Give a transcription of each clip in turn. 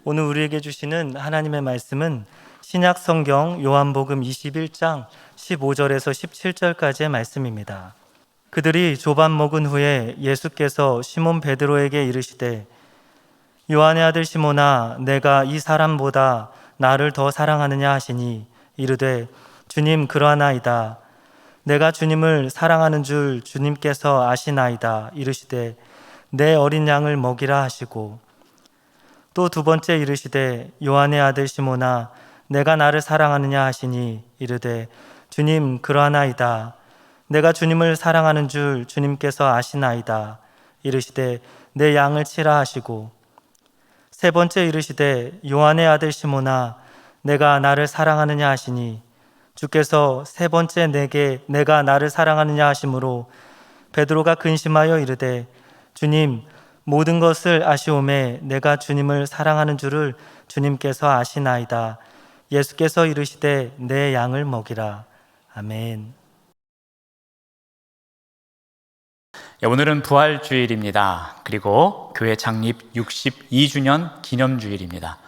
오늘 우리에게 주시는 하나님의 말씀은 신약 성경 요한복음 21장 15절에서 17절까지의 말씀입니다. 그들이 조반 먹은 후에 예수께서 시몬 베드로에게 이르시되 요한의 아들 시몬아 내가 이 사람보다 나를 더 사랑하느냐 하시니 이르되 주님 그러하나이다. 내가 주님을 사랑하는 줄 주님께서 아시나이다. 이르시되 내 어린 양을 먹이라 하시고 또 두 번째 이르시되 요한의 아들 시몬아 내가 나를 사랑하느냐 하시니 이르되 주님 그러하나이다. 내가 주님을 사랑하는 줄 주님께서 아시나이다. 이르시되 내 양을 치라 하시고 세 번째 이르시되 요한의 아들 시몬아 내가 나를 사랑하느냐 하시니 주께서 세 번째 내가 나를 사랑하느냐 하심으로 베드로가 근심하여 이르되 주님 모든 것을 아시오매 내가 주님을 사랑하는 줄을 주님께서 아시나이다. 예수께서 이르시되 내 양을 먹이라. 아멘. 오늘은 부활주일입니다. 그리고 교회 창립 62주년 기념주일입니다.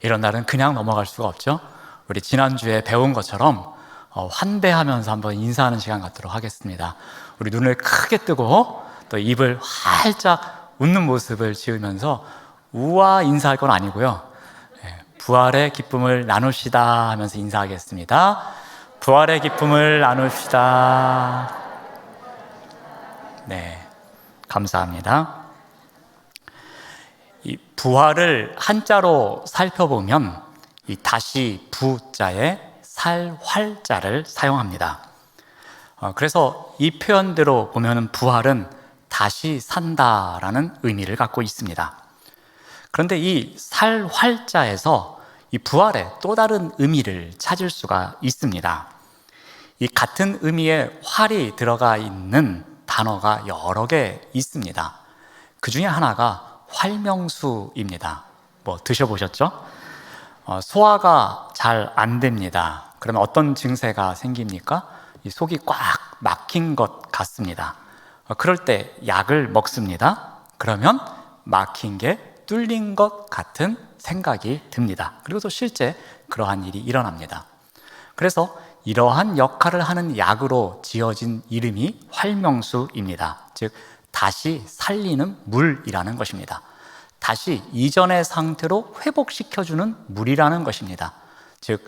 이런 날은 그냥 넘어갈 수가 없죠. 우리 지난주에 배운 것처럼 환대하면서 한번 인사하는 시간 갖도록 하겠습니다. 우리 눈을 크게 뜨고 또 입을 활짝 웃는 모습을 지으면서 우와 인사할 건 아니고요. 부활의 기쁨을 나눕시다 하면서 인사하겠습니다. 부활의 기쁨을 나눕시다. 네, 감사합니다. 이 부활을 한자로 살펴보면 이 다시 부자에 살활자를 사용합니다. 그래서 이 표현대로 보면 부활은 다시 산다라는 의미를 갖고 있습니다. 그런데 이 살활자에서 이 부활의 또 다른 의미를 찾을 수가 있습니다. 이 같은 의미의 활이 들어가 있는 단어가 여러 개 있습니다. 그 중에 하나가 활명수입니다. 뭐 드셔보셨죠? 소화가 잘 안 됩니다. 그러면 어떤 증세가 생깁니까? 이 속이 꽉 막힌 것 같습니다. 그럴 때 약을 먹습니다. 그러면 막힌 게 뚫린 것 같은 생각이 듭니다. 그리고 또 실제 그러한 일이 일어납니다. 그래서 이러한 역할을 하는 약으로 지어진 이름이 활명수입니다. 즉 다시 살리는 물이라는 것입니다. 다시 이전의 상태로 회복시켜주는 물이라는 것입니다. 즉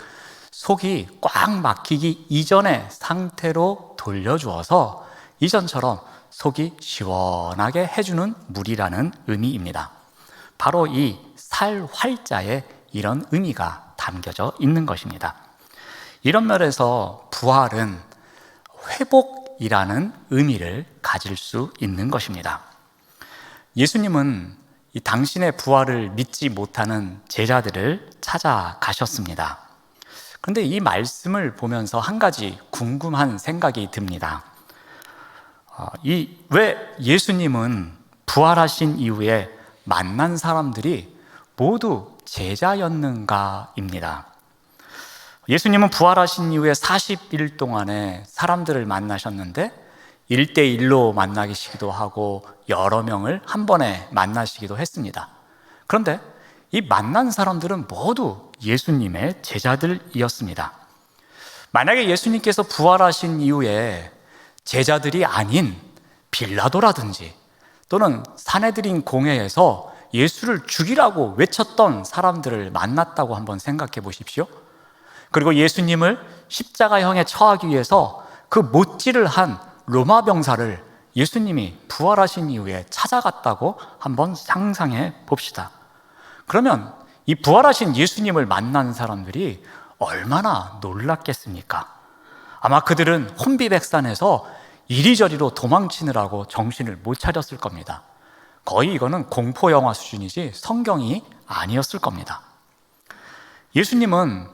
속이 꽉 막히기 이전의 상태로 돌려주어서 이전처럼 속이 시원하게 해주는 물이라는 의미입니다. 바로 이 살활자에 이런 의미가 담겨져 있는 것입니다. 이런 면에서 부활은 회복이라는 의미를 가질 수 있는 것입니다. 예수님은 이 당신의 부활을 믿지 못하는 제자들을 찾아가셨습니다. 그런데 이 말씀을 보면서 한 가지 궁금한 생각이 듭니다. 왜 예수님은 부활하신 이후에 만난 사람들이 모두 제자였는가입니다. 예수님은 부활하신 이후에 40일 동안에 사람들을 만나셨는데 1대1로 만나시기도 하고 여러 명을 한 번에 만나시기도 했습니다. 그런데 이 만난 사람들은 모두 예수님의 제자들이었습니다. 만약에 예수님께서 부활하신 이후에 제자들이 아닌 빌라도라든지 또는 사내들인 공회에서 예수를 죽이라고 외쳤던 사람들을 만났다고 한번 생각해 보십시오. 그리고 예수님을 십자가형에 처하기 위해서 그 못질을 한 로마 병사를 예수님이 부활하신 이후에 찾아갔다고 한번 상상해 봅시다. 그러면 이 부활하신 예수님을 만난 사람들이 얼마나 놀랐겠습니까? 아마 그들은 혼비백산해서 이리저리로 도망치느라고 정신을 못 차렸을 겁니다. 거의 이거는 공포영화 수준이지 성경이 아니었을 겁니다. 예수님은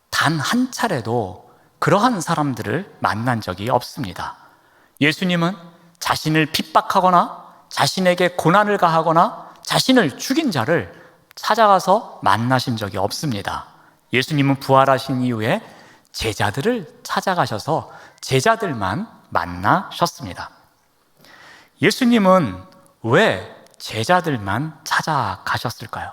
단 한 차례도 그러한 사람들을 만난 적이 없습니다. 예수님은 자신을 핍박하거나 자신에게 고난을 가하거나 자신을 죽인 자를 찾아가서 만나신 적이 없습니다. 예수님은 부활하신 이후에 제자들을 찾아가셔서 제자들만 만나셨습니다. 예수님은 왜 제자들만 찾아가셨을까요?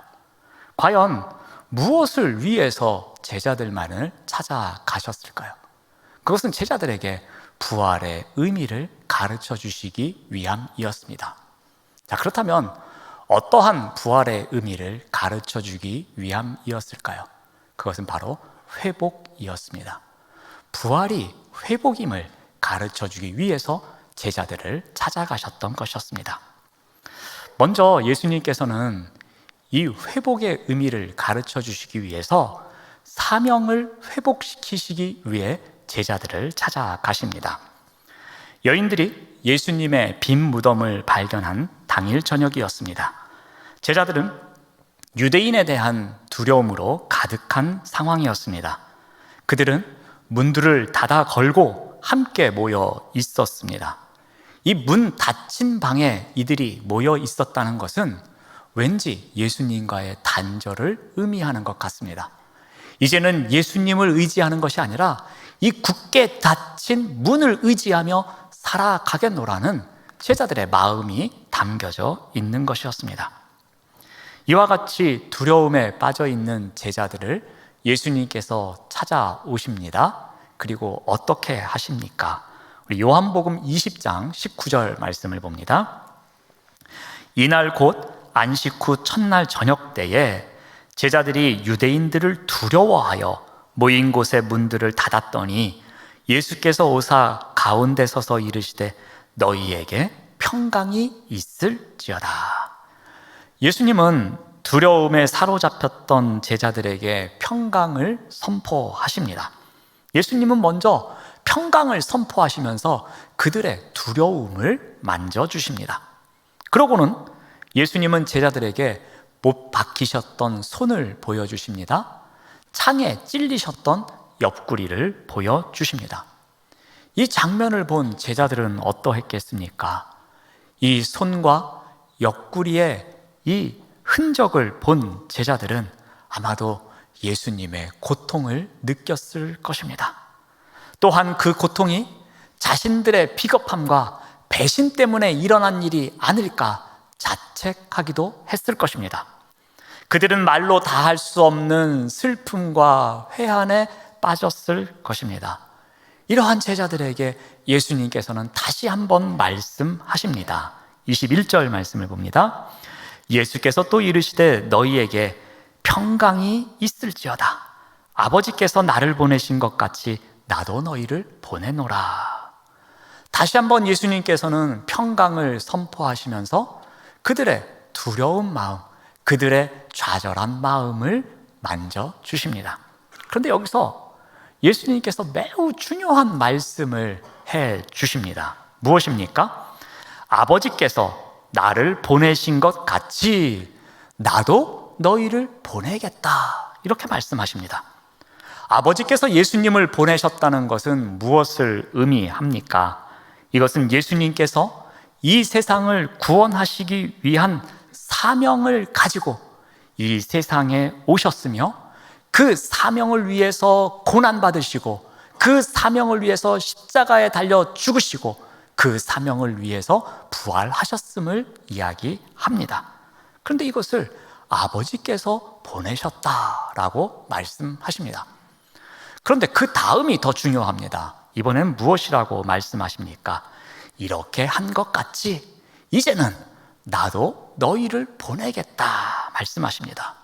과연 무엇을 위해서 제자들만을 찾아가셨을까요? 그것은 제자들에게 부활의 의미를 가르쳐 주시기 위함이었습니다. 자, 그렇다면 어떠한 부활의 의미를 가르쳐 주기 위함이었을까요? 그것은 바로 회복이었습니다. 부활이 회복임을 가르쳐 주기 위해서 제자들을 찾아가셨던 것이었습니다. 먼저 예수님께서는 이 회복의 의미를 가르쳐 주시기 위해서 사명을 회복시키시기 위해 제자들을 찾아가십니다. 여인들이 예수님의 빈 무덤을 발견한 당일 저녁이었습니다. 제자들은 유대인에 대한 두려움으로 가득한 상황이었습니다. 그들은 문들을 닫아 걸고 함께 모여 있었습니다. 이 문 닫힌 방에 이들이 모여 있었다는 것은 왠지 예수님과의 단절을 의미하는 것 같습니다. 이제는 예수님을 의지하는 것이 아니라 이 굳게 닫힌 문을 의지하며 살아가겠노라는 제자들의 마음이 담겨져 있는 것이었습니다. 이와 같이 두려움에 빠져 있는 제자들을 예수님께서 찾아오십니다. 그리고 어떻게 하십니까? 우리 요한복음 20장 19절 말씀을 봅니다. 이날 곧 안식 후 첫날 저녁 때에 제자들이 유대인들을 두려워하여 모인 곳의 문들을 닫았더니 예수께서 오사 가운데 서서 이르시되 너희에게 평강이 있을지어다. 예수님은 두려움에 사로잡혔던 제자들에게 평강을 선포하십니다. 예수님은 먼저 평강을 선포하시면서 그들의 두려움을 만져주십니다. 그러고는 예수님은 제자들에게 못 박히셨던 손을 보여주십니다. 창에 찔리셨던 옆구리를 보여주십니다. 이 장면을 본 제자들은 어떠했겠습니까? 이 손과 옆구리의 이 흔적을 본 제자들은 아마도 예수님의 고통을 느꼈을 것입니다. 또한 그 고통이 자신들의 비겁함과 배신 때문에 일어난 일이 아닐까 자책하기도 했을 것입니다. 그들은 말로 다 할 수 없는 슬픔과 회한에 빠졌을 것입니다. 이러한 제자들에게 예수님께서는 다시 한번 말씀하십니다. 21절 말씀을 봅니다. 예수께서 또 이르시되 너희에게 평강이 있을지어다. 아버지께서 나를 보내신 것 같이 나도 너희를 보내노라. 다시 한번 예수님께서는 평강을 선포하시면서 그들의 두려운 마음, 그들의 좌절한 마음을 만져주십니다. 그런데 여기서 예수님께서 매우 중요한 말씀을 해 주십니다. 무엇입니까? 아버지께서 나를 보내신 것 같이 나도 너희를 보내겠다. 이렇게 말씀하십니다. 아버지께서 예수님을 보내셨다는 것은 무엇을 의미합니까? 이것은 예수님께서 이 세상을 구원하시기 위한 사명을 가지고 이 세상에 오셨으며 그 사명을 위해서 고난받으시고 그 사명을 위해서 십자가에 달려 죽으시고 그 사명을 위해서 부활하셨음을 이야기합니다. 그런데 이것을 아버지께서 보내셨다라고 말씀하십니다. 그런데 그 다음이 더 중요합니다. 이번엔 무엇이라고 말씀하십니까? 이렇게 한 것 같이 이제는 나도 너희를 보내겠다 말씀하십니다.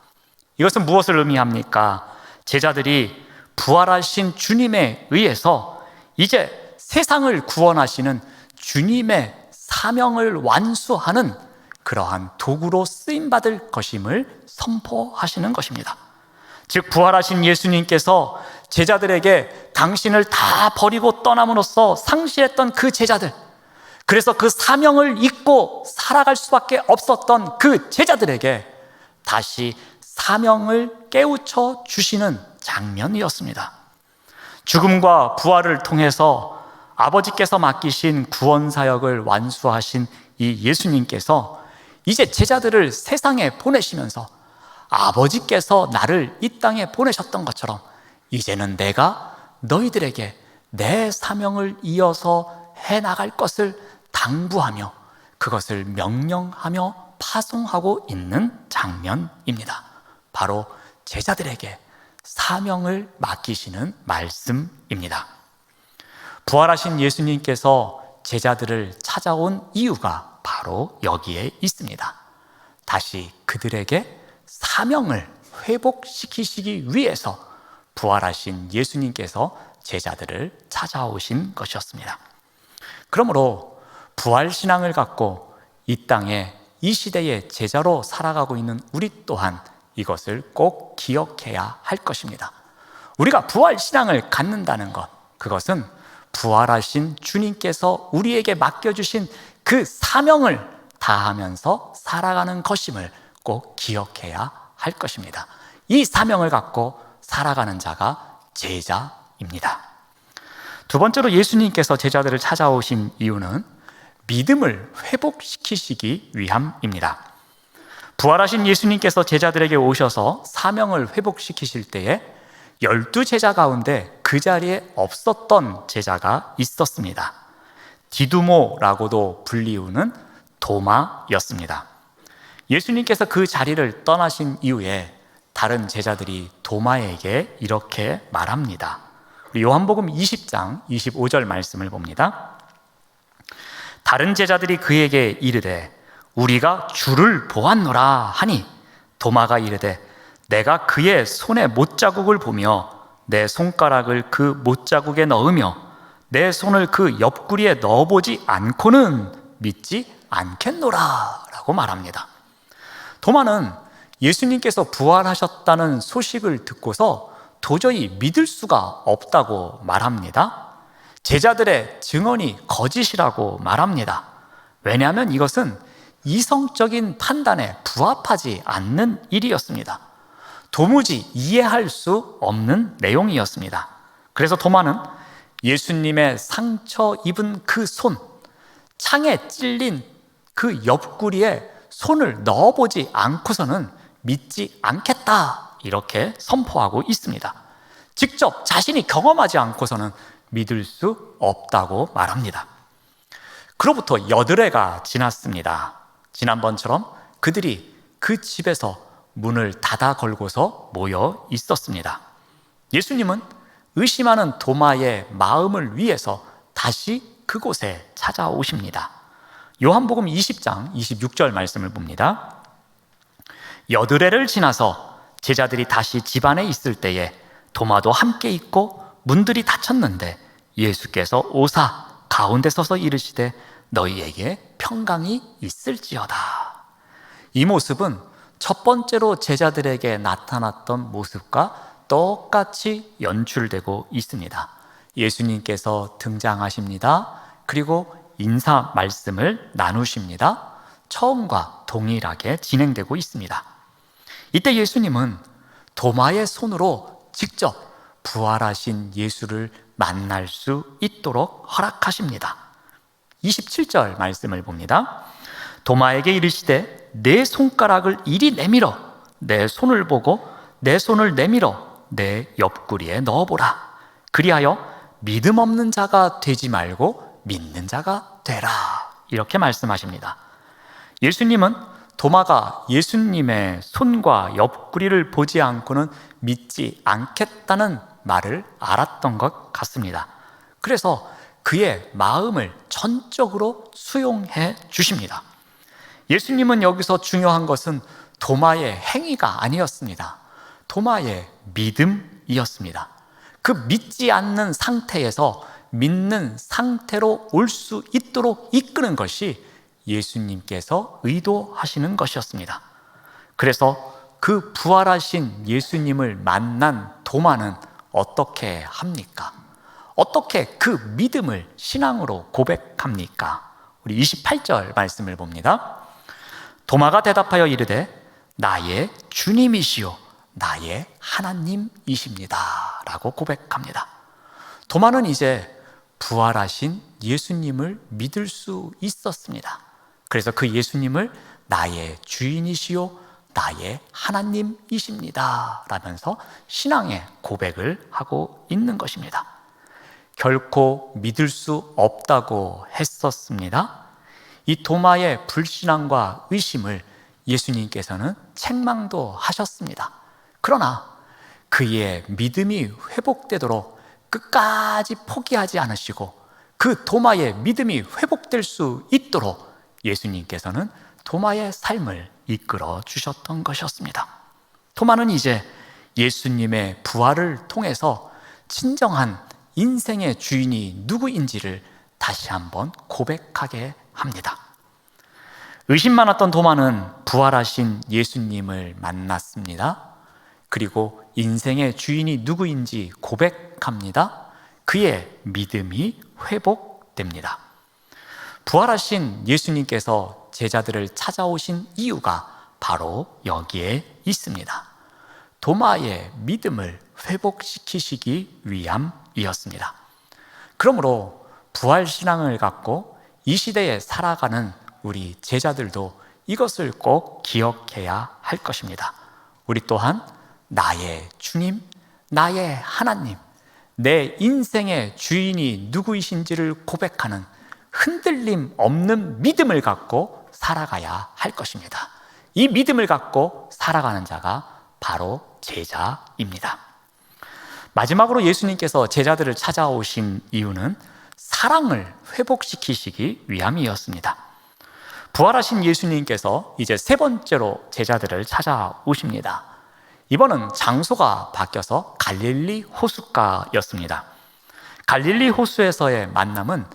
이것은 무엇을 의미합니까? 제자들이 부활하신 주님에 의해서 이제 세상을 구원하시는 주님의 사명을 완수하는 그러한 도구로 쓰임받을 것임을 선포하시는 것입니다. 즉 부활하신 예수님께서 제자들에게 당신을 다 버리고 떠남으로써 상실했던 그 제자들, 그래서 그 사명을 잊고 살아갈 수밖에 없었던 그 제자들에게 다시 사명을 깨우쳐 주시는 장면이었습니다. 죽음과 부활을 통해서 아버지께서 맡기신 구원 사역을 완수하신 이 예수님께서 이제 제자들을 세상에 보내시면서 아버지께서 나를 이 땅에 보내셨던 것처럼 이제는 내가 너희들에게 내 사명을 이어서 해나갈 것을 당부하며 그것을 명령하며 파송하고 있는 장면입니다. 바로 제자들에게 사명을 맡기시는 말씀입니다. 부활하신 예수님께서 제자들을 찾아온 이유가 바로 여기에 있습니다. 다시 그들에게 사명을 회복시키시기 위해서 부활하신 예수님께서 제자들을 찾아오신 것이었습니다. 그러므로 부활신앙을 갖고 이 땅에 이 시대의 제자로 살아가고 있는 우리 또한 이것을 꼭 기억해야 할 것입니다. 우리가 부활신앙을 갖는다는 것, 그것은 부활하신 주님께서 우리에게 맡겨주신 그 사명을 다하면서 살아가는 것임을 꼭 기억해야 할 것입니다. 이 사명을 갖고 살아가는 자가 제자입니다. 두 번째로 예수님께서 제자들을 찾아오신 이유는 믿음을 회복시키시기 위함입니다. 부활하신 예수님께서 제자들에게 오셔서 사명을 회복시키실 때에 12제자 가운데 그 자리에 없었던 제자가 있었습니다. 디두모라고도 불리우는 도마였습니다. 예수님께서 그 자리를 떠나신 이후에 다른 제자들이 도마에게 이렇게 말합니다. 요한복음 20장 25절 말씀을 봅니다. 다른 제자들이 그에게 이르되 우리가 주를 보았노라 하니 도마가 이르되 내가 그의 손에 못자국을 보며 내 손가락을 그 못자국에 넣으며 내 손을 그 옆구리에 넣어보지 않고는 믿지 않겠노라 라고 말합니다. 도마는 예수님께서 부활하셨다는 소식을 듣고서 도저히 믿을 수가 없다고 말합니다. 제자들의 증언이 거짓이라고 말합니다. 왜냐하면 이것은 이성적인 판단에 부합하지 않는 일이었습니다. 도무지 이해할 수 없는 내용이었습니다. 그래서 도마는 예수님의 상처 입은 그 손, 창에 찔린 그 옆구리에 손을 넣어보지 않고서는 믿지 않겠다 이렇게 선포하고 있습니다. 직접 자신이 경험하지 않고서는 믿을 수 없다고 말합니다. 그로부터 8회가 지났습니다. 지난번처럼 그들이 그 집에서 문을 닫아 걸고서 모여 있었습니다. 예수님은 의심하는 도마의 마음을 위해서 다시 그곳에 찾아오십니다. 요한복음 20장 26절 말씀을 봅니다. 8회를 지나서 제자들이 다시 집 안에 있을 때에 도마도 함께 있고 문들이 닫혔는데 예수께서 오사 가운데 서서 이르시되 너희에게 평강이 있을지어다. 이 모습은 첫 번째로 제자들에게 나타났던 모습과 똑같이 연출되고 있습니다. 예수님께서 등장하십니다. 그리고 인사 말씀을 나누십니다. 처음과 동일하게 진행되고 있습니다. 이때 예수님은 도마의 손으로 직접 부활하신 예수를 만날 수 있도록 허락하십니다. 27절 말씀을 봅니다. 도마에게 이르시되 내 손가락을 이리 내밀어 내 손을 보고 내 손을 내밀어 내 옆구리에 넣어보라. 그리하여 믿음 없는 자가 되지 말고 믿는 자가 되라. 이렇게 말씀하십니다. 예수님은 도마가 예수님의 손과 옆구리를 보지 않고는 믿지 않겠다는 말을 알았던 것 같습니다. 그래서 그의 마음을 전적으로 수용해 주십니다. 예수님은 여기서 중요한 것은 도마의 행위가 아니었습니다. 도마의 믿음이었습니다. 그 믿지 않는 상태에서 믿는 상태로 올 수 있도록 이끄는 것이 예수님께서 의도하시는 것이었습니다. 그래서 그 부활하신 예수님을 만난 도마는 어떻게 합니까? 어떻게 그 믿음을 신앙으로 고백합니까? 우리 28절 말씀을 봅니다. 도마가 대답하여 이르되 나의 주님이시요 나의 하나님이십니다 라고 고백합니다. 도마는 이제 부활하신 예수님을 믿을 수 있었습니다. 그래서 그 예수님을 나의 주인이시요 나의 하나님이십니다 라면서 신앙의 고백을 하고 있는 것입니다. 결코 믿을 수 없다고 했었습니다. 이 도마의 불신앙과 의심을 예수님께서는 책망도 하셨습니다. 그러나 그의 믿음이 회복되도록 끝까지 포기하지 않으시고 그 도마의 믿음이 회복될 수 있도록 예수님께서는 도마의 삶을 이끌어 주셨던 것이었습니다. 도마는 이제 예수님의 부활을 통해서 진정한 인생의 주인이 누구인지를 다시 한번 고백하게 합니다. 의심 많았던 도마는 부활하신 예수님을 만났습니다. 그리고 인생의 주인이 누구인지 고백합니다. 그의 믿음이 회복됩니다. 부활하신 예수님께서 제자들을 찾아오신 이유가 바로 여기에 있습니다. 도마의 믿음을 회복시키시기 위함이었습니다. 그러므로 부활신앙을 갖고 이 시대에 살아가는 우리 제자들도 이것을 꼭 기억해야 할 것입니다. 우리 또한 나의 주님, 나의 하나님, 내 인생의 주인이 누구이신지를 고백하는 흔들림 없는 믿음을 갖고 살아가야 할 것입니다. 이 믿음을 갖고 살아가는 자가 바로 제자입니다. 마지막으로 예수님께서 제자들을 찾아오신 이유는 사랑을 회복시키시기 위함이었습니다. 부활하신 예수님께서 이제 세 번째로 제자들을 찾아오십니다. 이번은 장소가 바뀌어서 갈릴리 호숫가였습니다. 갈릴리 호수에서의 만남은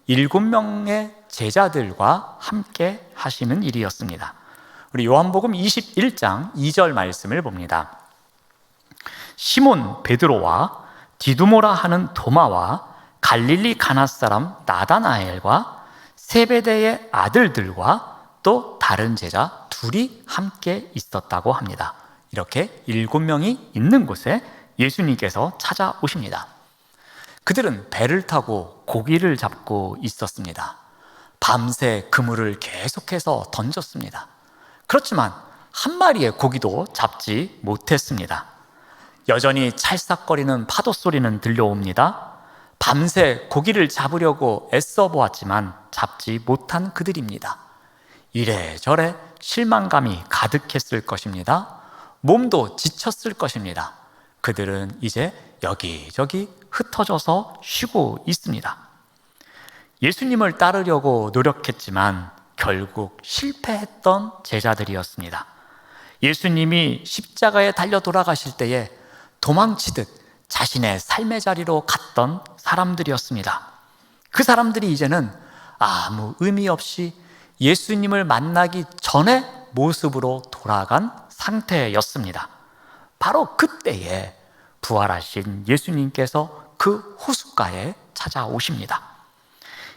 7명의 제자들과 함께 하시는 일이었습니다. 우리 요한복음 21장 2절 말씀을 봅니다. 시몬 베드로와 디두모라 하는 도마와 갈릴리 가나 사람 나다나엘과 세베대의 아들들과 또 다른 제자 둘이 함께 있었다고 합니다. 이렇게 7명이 있는 곳에 예수님께서 찾아오십니다. 그들은 배를 타고 고기를 잡고 있었습니다. 밤새 그물을 계속해서 던졌습니다. 그렇지만 한 마리의 고기도 잡지 못했습니다. 여전히 찰싹거리는 파도 소리는 들려옵니다. 밤새 고기를 잡으려고 애써 보았지만 잡지 못한 그들입니다. 이래저래 실망감이 가득했을 것입니다. 몸도 지쳤을 것입니다. 그들은 이제 여기저기 흩어져서 쉬고 있습니다. 예수님을 따르려고 노력했지만 결국 실패했던 제자들이었습니다. 예수님이 십자가에 달려 돌아가실 때에 도망치듯 자신의 삶의 자리로 갔던 사람들이었습니다. 그 사람들이 이제는 아무 의미 없이 예수님을 만나기 전의 모습으로 돌아간 상태였습니다. 바로 그때에 부활하신 예수님께서 그 호숫가에 찾아오십니다.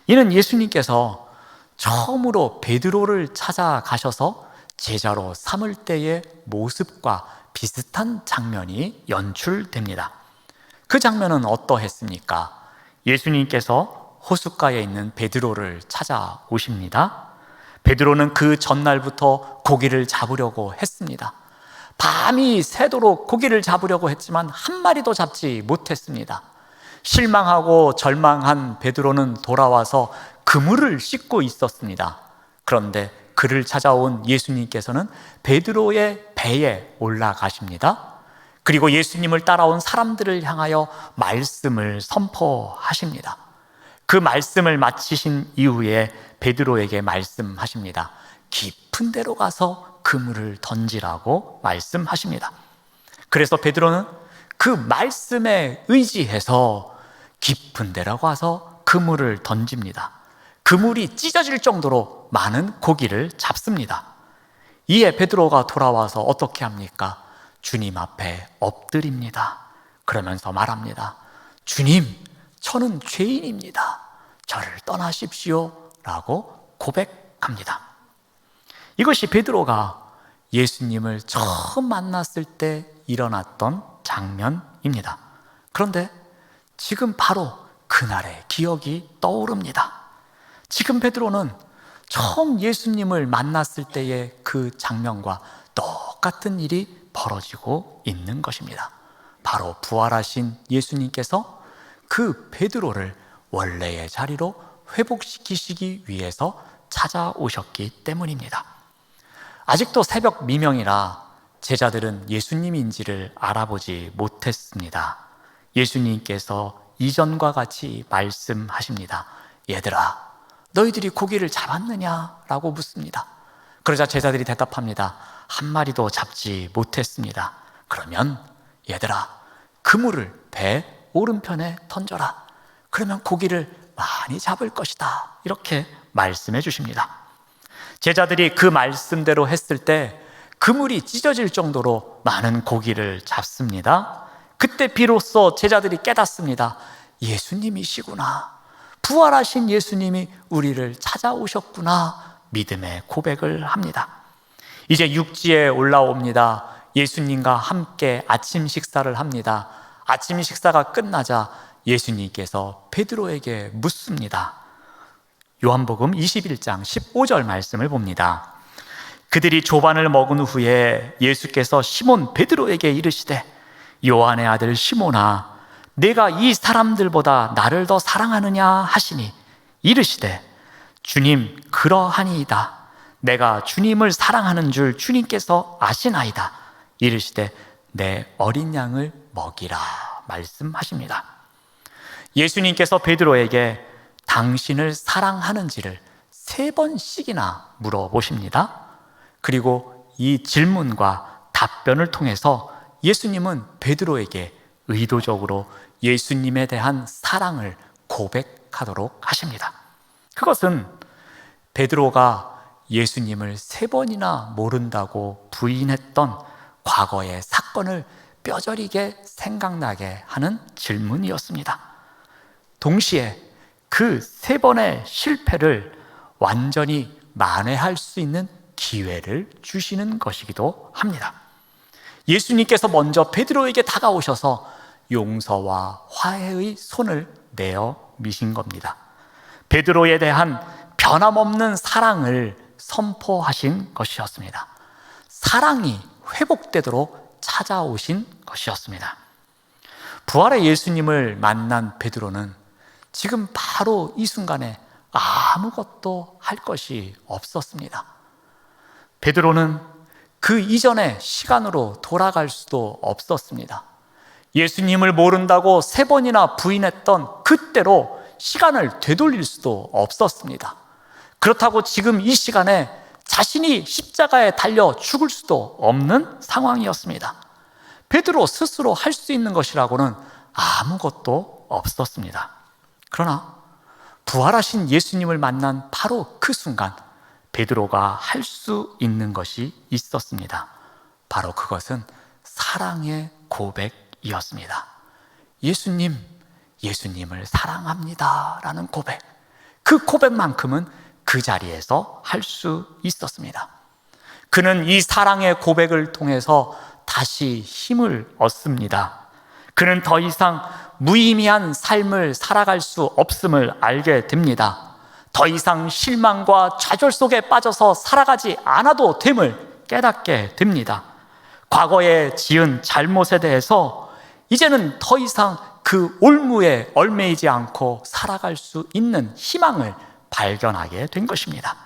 이는 예수님께서 처음으로 베드로를 찾아가셔서 제자로 삼을 때의 모습과 비슷한 장면이 연출됩니다. 그 장면은 어떠했습니까? 예수님께서 호숫가에 있는 베드로를 찾아오십니다. 베드로는 그 전날부터 고기를 잡으려고 했습니다. 밤이 새도록 고기를 잡으려고 했지만 한 마리도 잡지 못했습니다. 실망하고 절망한 베드로는 돌아와서 그물을 씻고 있었습니다. 그런데 그를 찾아온 예수님께서는 베드로의 배에 올라가십니다. 그리고 예수님을 따라온 사람들을 향하여 말씀을 선포하십니다. 그 말씀을 마치신 이후에 베드로에게 말씀하십니다. 깊은 데로 가서 그물을 던지라고 말씀하십니다. 그래서 베드로는 그 말씀에 의지해서 깊은 데로 가서 그물을 던집니다. 그물이 찢어질 정도로 많은 고기를 잡습니다. 이에 베드로가 돌아와서 어떻게 합니까? 주님 앞에 엎드립니다. 그러면서 말합니다. 주님, 저는 죄인입니다. 저를 떠나십시오. 라고 고백합니다. 이것이 베드로가 예수님을 처음 만났을 때 일어났던 장면입니다. 그런데 지금 바로 그날의 기억이 떠오릅니다. 지금 베드로는 처음 예수님을 만났을 때의 그 장면과 똑같은 일이 벌어지고 있는 것입니다. 바로 부활하신 예수님께서 그 베드로를 원래의 자리로 회복시키시기 위해서 찾아오셨기 때문입니다. 아직도 새벽 미명이라 제자들은 예수님인지를 알아보지 못했습니다. 예수님께서 이전과 같이 말씀하십니다. 얘들아, 너희들이 고기를 잡았느냐? 라고 묻습니다. 그러자 제자들이 대답합니다. 한 마리도 잡지 못했습니다. 그러면 얘들아, 그물을 배 오른편에 던져라. 그러면 고기를 많이 잡을 것이다. 이렇게 말씀해 주십니다. 제자들이 그 말씀대로 했을 때 그물이 찢어질 정도로 많은 고기를 잡습니다. 그때 비로소 제자들이 깨닫습니다. 예수님이시구나. 부활하신 예수님이 우리를 찾아오셨구나. 믿음의 고백을 합니다. 이제 육지에 올라옵니다. 예수님과 함께 아침 식사를 합니다. 아침 식사가 끝나자 예수님께서 베드로에게 묻습니다. 요한복음 21장 15절 말씀을 봅니다. 그들이 조반을 먹은 후에 예수께서 시몬 베드로에게 이르시되 요한의 아들 시몬아, 내가 이 사람들보다 나를 더 사랑하느냐 하시니 이르시되 주님, 그러하니이다. 내가 주님을 사랑하는 줄 주님께서 아시나이다. 이르시되 내 어린 양을 먹이라 말씀하십니다. 예수님께서 베드로에게 당신을 사랑하는지를 3번씩이나 물어보십니다. 그리고 이 질문과 답변을 통해서 예수님은 베드로에게 의도적으로 예수님에 대한 사랑을 고백하도록 하십니다. 그것은 베드로가 예수님을 3번이나 모른다고 부인했던 과거의 사건을 뼈저리게 생각나게 하는 질문이었습니다. 동시에 그 3번의 실패를 완전히 만회할 수 있는 기회를 주시는 것이기도 합니다. 예수님께서 먼저 베드로에게 다가오셔서 용서와 화해의 손을 내어 미신 겁니다. 베드로에 대한 변함없는 사랑을 선포하신 것이었습니다. 사랑이 회복되도록 찾아오신 것이었습니다. 부활의 예수님을 만난 베드로는 지금 바로 이 순간에 아무것도 할 것이 없었습니다. 베드로는 그 이전의 시간으로 돌아갈 수도 없었습니다. 예수님을 모른다고 3번이나 부인했던 그때로 시간을 되돌릴 수도 없었습니다. 그렇다고 지금 이 시간에 자신이 십자가에 달려 죽을 수도 없는 상황이었습니다. 베드로 스스로 할 수 있는 것이라고는 아무것도 없었습니다. 그러나 부활하신 예수님을 만난 바로 그 순간 베드로가 할 수 있는 것이 있었습니다. 바로 그것은 사랑의 고백이었습니다. 예수님을 사랑합니다 라는 고백, 그 고백만큼은 그 자리에서 할 수 있었습니다. 그는 이 사랑의 고백을 통해서 다시 힘을 얻습니다. 그는 더 이상 무의미한 삶을 살아갈 수 없음을 알게 됩니다. 더 이상 실망과 좌절 속에 빠져서 살아가지 않아도 됨을 깨닫게 됩니다. 과거에 지은 잘못에 대해서 이제는 더 이상 그 올무에 얽매이지 않고 살아갈 수 있는 희망을 발견하게 된 것입니다.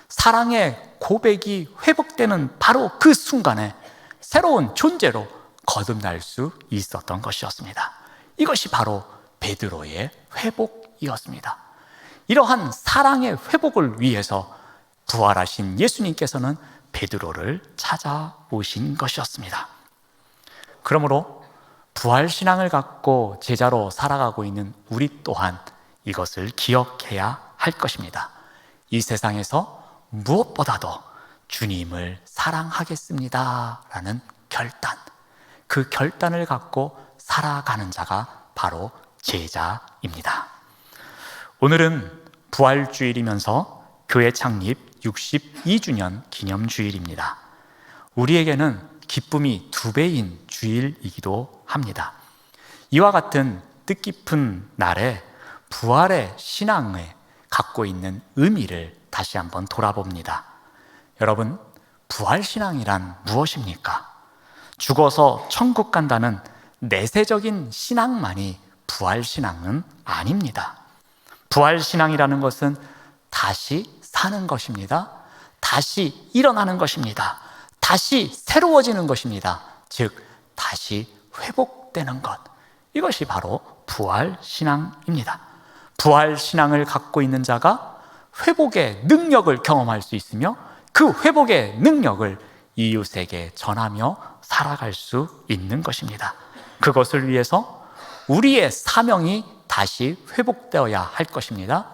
사랑의 고백이 회복되는 바로 그 순간에 새로운 존재로 거듭날 수 있었던 것이었습니다. 이것이 바로 베드로의 회복이었습니다. 이러한 사랑의 회복을 위해서 부활하신 예수님께서는 베드로를 찾아오신 것이었습니다. 그러므로 부활신앙을 갖고 제자로 살아가고 있는 우리 또한 이것을 기억해야 할 것입니다. 이 세상에서 무엇보다도 주님을 사랑하겠습니다 라는 결단, 그 결단을 갖고 살아가는 자가 바로 제자입니다. 오늘은 부활주일이면서 교회 창립 62주년 기념주일입니다. 우리에게는 기쁨이 2배인 주일이기도 합니다. 이와 같은 뜻깊은 날에 부활의 신앙에 갖고 있는 의미를 다시 한번 돌아봅니다. 여러분, 부활신앙이란 무엇입니까? 죽어서 천국 간다는 내세적인 신앙만이 부활신앙은 아닙니다. 부활신앙이라는 것은 다시 사는 것입니다. 다시 일어나는 것입니다. 다시 새로워지는 것입니다. 즉 다시 회복되는 것, 이것이 바로 부활신앙입니다. 부활신앙을 갖고 있는 자가 회복의 능력을 경험할 수 있으며 그 회복의 능력을 이웃에게 전하며 살아갈 수 있는 것입니다. 그것을 위해서 우리의 사명이 다시 회복되어야 할 것입니다.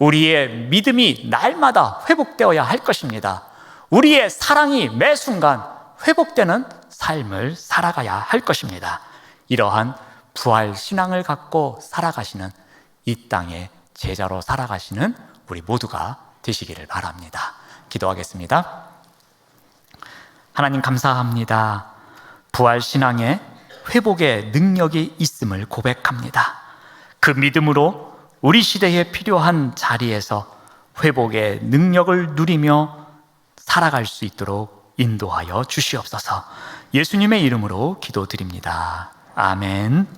우리의 믿음이 날마다 회복되어야 할 것입니다. 우리의 사랑이 매 순간 회복되는 삶을 살아가야 할 것입니다. 이러한 부활 신앙을 갖고 살아가시는, 이 땅의 제자로 살아가시는 우리 모두가 되시기를 바랍니다. 기도하겠습니다. 하나님 감사합니다. 부활 신앙에 회복의 능력이 있음을 고백합니다. 그 믿음으로 우리 시대에 필요한 자리에서 회복의 능력을 누리며 살아갈 수 있도록 인도하여 주시옵소서. 예수님의 이름으로 기도드립니다. 아멘.